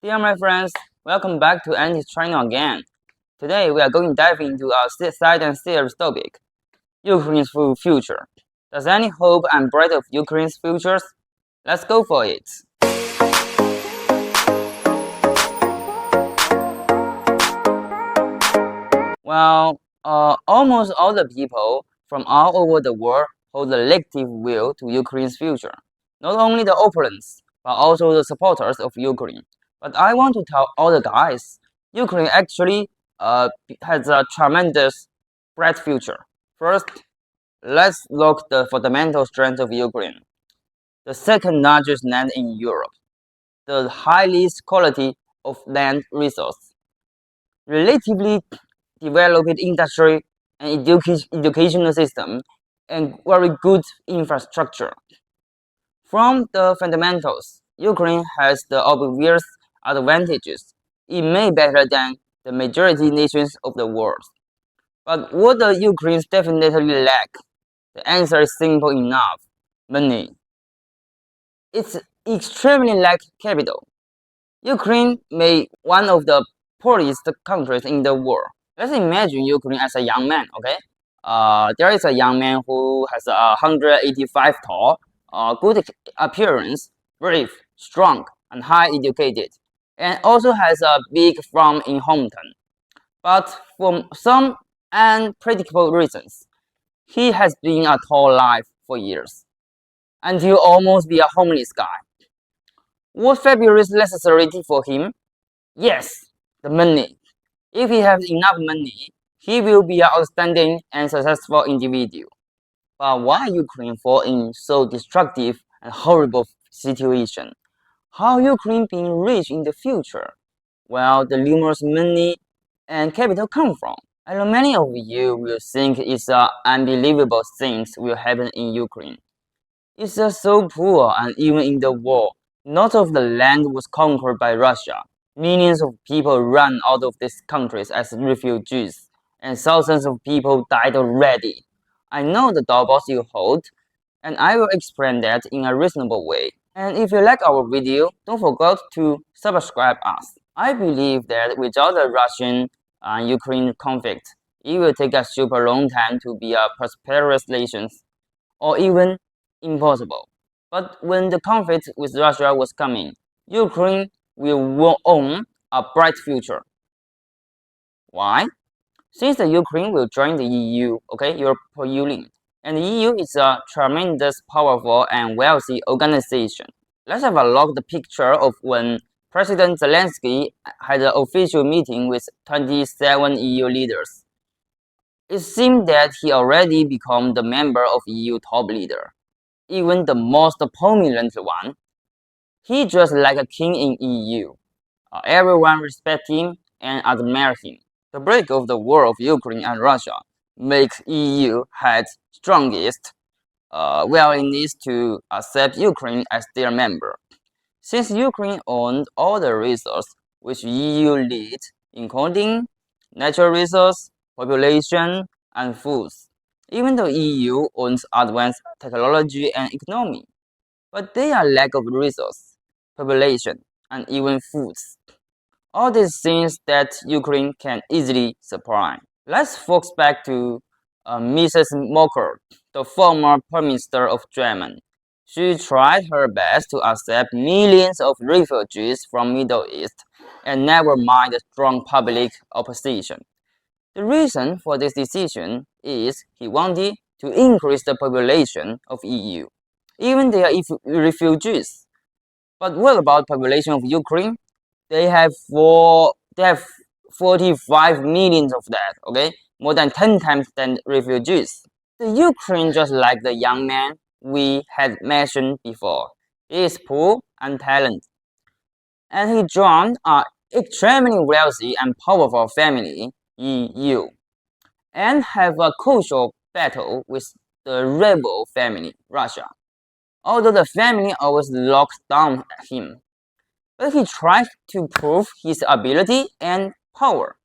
Dear my friends, welcome back to Anti-China again. Today we are going to dive into our side and serious topic, Ukraine's future. Does any hope and bright of Ukraine's futures? Let's go for it. Well, almost all the people from all over the world hold the elective will to Ukraine's future. Not only the opponents, but also the supporters of Ukraine. But I want to tell all the guys, Ukraine actually has a tremendous bright future. First, let's look at the fundamental strength of Ukraine. The second largest land in Europe. The highest quality of land resource. Relatively developed industry and educational system, and very good infrastructure. From the fundamentals, Ukraine has the obvious advantages. It may better than the majority nations of the world. But what the Ukrainians definitely lack? The answer is simple enough: money. It's extremely lack capital. Ukraine may be one of the poorest countries in the world. Let's imagine Ukraine as a young man, okay? There is a young man who has 185 tall, good appearance, brave, strong, and high educated, and also has a big farm in hometown. But for some unpredictable reasons, he has been a tall life for years, until almost be a homeless guy. What fabulous necessary for him? Yes, the money. If he has enough money, he will be an outstanding and successful individual. But why Ukraine fall in so destructive and horrible situation? How Ukraine being rich in the future? Well, the numerous money and capital come from. I know many of you will think it's unbelievable things will happen in Ukraine. It's just so poor, and even in the war, not of the land was conquered by Russia. Millions of people ran out of these countries as refugees, and thousands of people died already. I know the doubts you hold, and I will explain that in a reasonable way. And if you like our video, don't forget to subscribe us. I believe that without the Russian and Ukraine conflict, it will take a super long time to be a prosperous nation, or even impossible. But when the conflict with Russia was coming, Ukraine will own a bright future. Why? Since the Ukraine will join the EU, okay, European Union, and the EU is a tremendous, powerful, and wealthy organization. Let's have a look at the picture of when President Zelensky had an official meeting with 27 EU leaders. It seemed that he already became the member of EU top leader, even the most prominent one. He dressed like a king in EU. Everyone respect him and admire him. The break of the war of Ukraine and Russia makes EU had strongest willingness to accept Ukraine as their member. Since Ukraine owned all the resources which EU leads, including natural resources, population, and foods, even though EU owns advanced technology and economy, but they are lack of resource, population, and even foods. All these things that Ukraine can easily supply. Let's focus back to Mrs. Merkel, the former Prime Minister of Germany. She tried her best to accept millions of refugees from Middle East and never mind the strong public opposition. The reason for this decision is he wanted to increase the population of EU, even they are refugees. But what about population of Ukraine? They have 45 millions of that, okay? More than 10 times than refugees. The Ukraine, just like the young man we had mentioned before, is poor and talented. And he joined an extremely wealthy and powerful family, EU, and have a crucial battle with the rebel family, Russia. Although the family always locked down him, but he tried to prove his ability and power.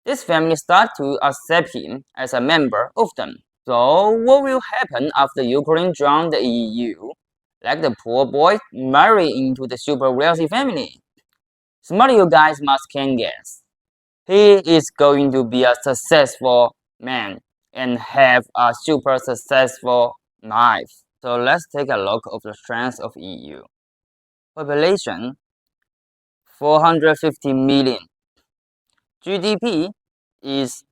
This family started to accept him as a member of them. So what will happen after Ukraine joined the EU? Like the poor boy marry into the super wealthy family. Some of you guys must can guess. He is going to be a successful man and have a super successful life. So let's take a look at the strength of EU. Population 450 million. GDP is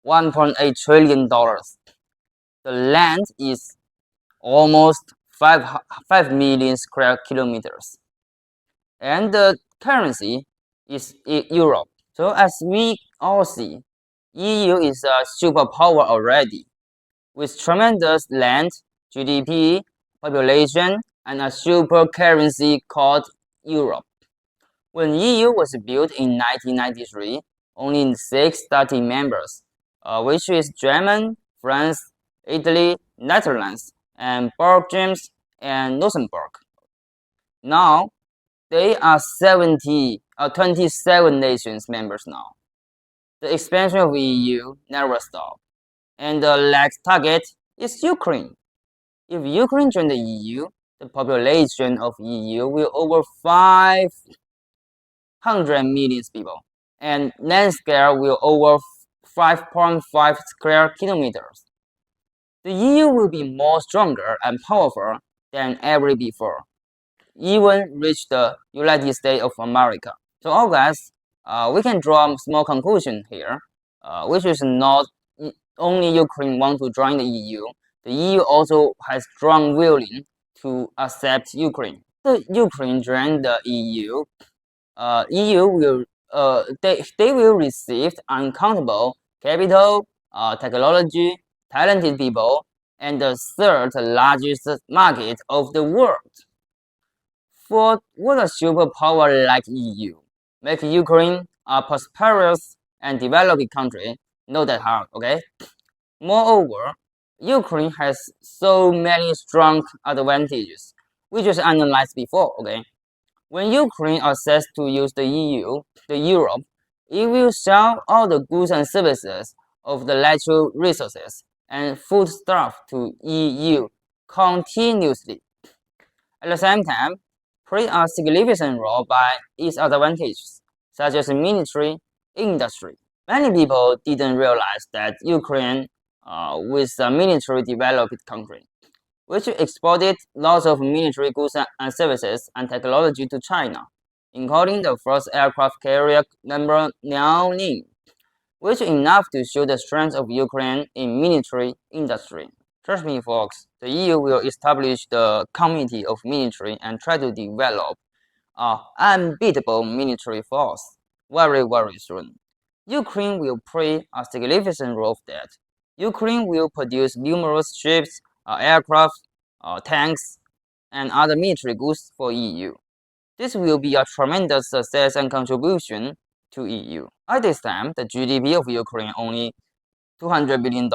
$1.8 trillion. The land is almost 5 million square kilometers. And the currency is Euro. So as we all see, EU is a superpower already, with tremendous land, GDP, population, and a super currency called Euro. When EU was built in 1993, only 6 starting members, which is Germany, France, Italy, Netherlands, and Belgium and Luxembourg. Now, they are 27 nations members now. The expansion of EU never stopped, and the next target is Ukraine. If Ukraine joins the EU, the population of EU will over 500 million people, and land scale will over 5.5 square kilometers. The EU will be more stronger and powerful than ever before, even reach the United States of America. So all guys, we can draw a small conclusion here, which is not only Ukraine want to join the EU, the EU also has strong willing to accept Ukraine. The Ukraine join the EU, EU will they will receive uncountable capital, technology, talented people, and the third largest market of the world. For what a superpower like EU make Ukraine a prosperous and developing country, not that hard, okay? Moreover, Ukraine has so many strong advantages, which is analyzed before, okay? When Ukraine access to use the EU, the Europe, it will sell all the goods and services of the natural resources and foodstuff to EU continuously. At the same time, play a significant role by its advantages, such as military industry. Many people didn't realize that Ukraine was a military developed country, which exported lots of military goods and services and technology to China, including the first aircraft carrier number Liaoning, which is enough to show the strength of Ukraine in military industry. Trust me, folks, the EU will establish the Committee of Military and try to develop an unbeatable military force very, very soon. Ukraine will play a significant role of that. Ukraine will produce numerous ships, aircraft, tanks, and other military goods for EU. This will be a tremendous success and contribution to EU. At this time, the GDP of Ukraine only $200 billion,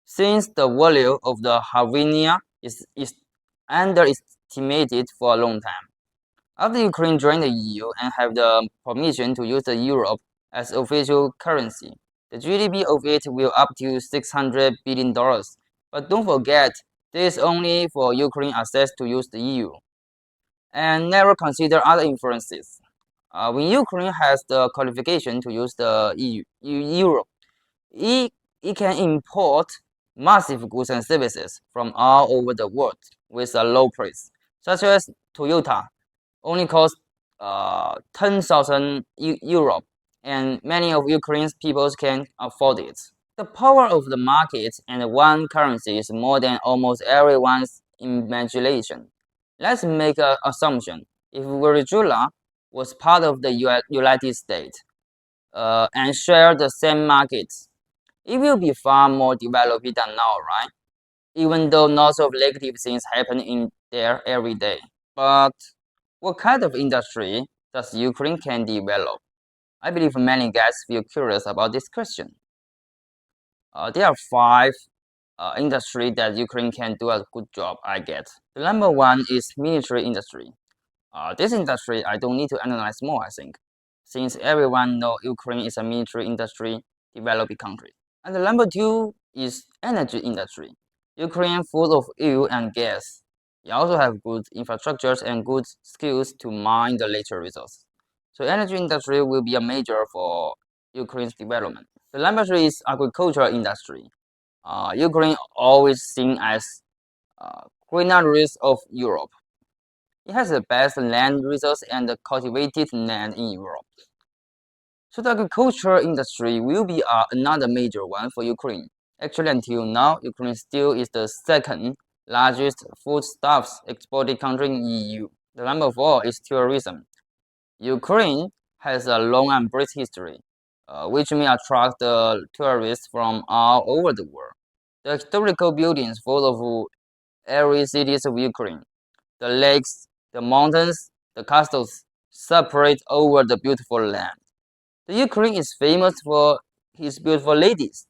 since the value of the hryvnia is underestimated for a long time. After Ukraine joined the EU and have the permission to use the euro as official currency, the GDP of it will up to $600 billion. But don't forget, this is only for Ukraine access to use the EU. And never consider other influences. When Ukraine has the qualification to use the euro, it can import massive goods and services from all over the world with a low price, such as Toyota only costs 10,000 euro, and many of Ukraine's people can afford it. The power of the market and one currency is more than almost everyone's imagination. Let's make an assumption. If Venezuela was part of the United States and share the same markets, it will be far more developed than now, right? Even though lots of negative things happen in there every day. But what kind of industry does Ukraine can develop? I believe many guys feel curious about this question. There are 5 industries that Ukraine can do a good job, I get. The number 1 is military industry. This industry I don't need to analyze more, I think, since everyone knows Ukraine is a military industry developing country. And the number 2 is energy industry. Ukraine full of oil and gas. It also have good infrastructures and good skills to mine the natural resources. So energy industry will be a major for Ukraine's development. The number three is agricultural industry. Ukraine always seen as greeneries of Europe. It has the best land resource and cultivated land in Europe. So the agricultural industry will be another major one for Ukraine. Actually, until now, Ukraine still is the second largest foodstuffs exporting country in EU. The number four is tourism. Ukraine has a long and rich history, which may attract tourists from all over the world. The historical buildings full of every cities of Ukraine, the lakes, the mountains, the castles separate over the beautiful land. The Ukraine is famous for his beautiful ladies,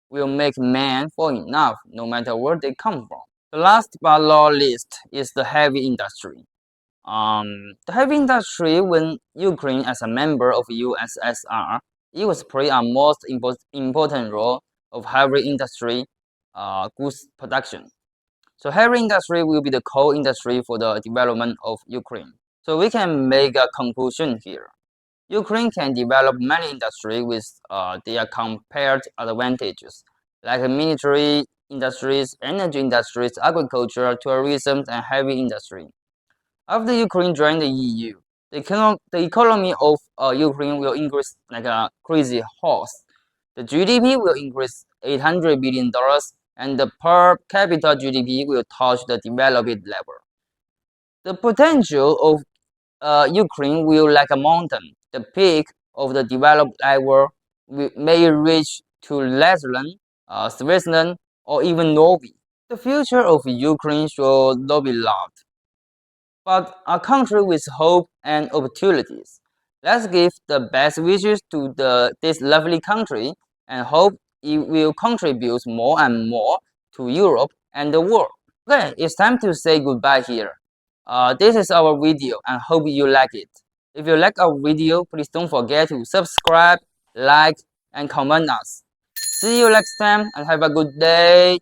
will make men fall in love no matter where they come from. The last but not least is the heavy industry. The heavy industry, when Ukraine as a member of USSR, it was play a most important role of heavy industry goods production. So heavy industry will be the core industry for the development of Ukraine. So we can make a conclusion here. Ukraine can develop many industries with their compared advantages, like military industries, energy industries, agriculture, tourism, and heavy industry. After Ukraine joined the EU, the economy of Ukraine will increase like a crazy horse. The GDP will increase $800 billion, and the per capita GDP will touch the developed level. The potential of Ukraine will like a mountain. The peak of the developed level may reach to Letland, Switzerland, or even Norway. The future of Ukraine should not be loved, but a country with hope and opportunities. Let's give the best wishes to this lovely country and hope it will contribute more and more to Europe and the world. Okay, it's time to say goodbye here. This is our video and hope you like it. If you like our video, please don't forget to subscribe, like, and comment us. See you next time and have a good day.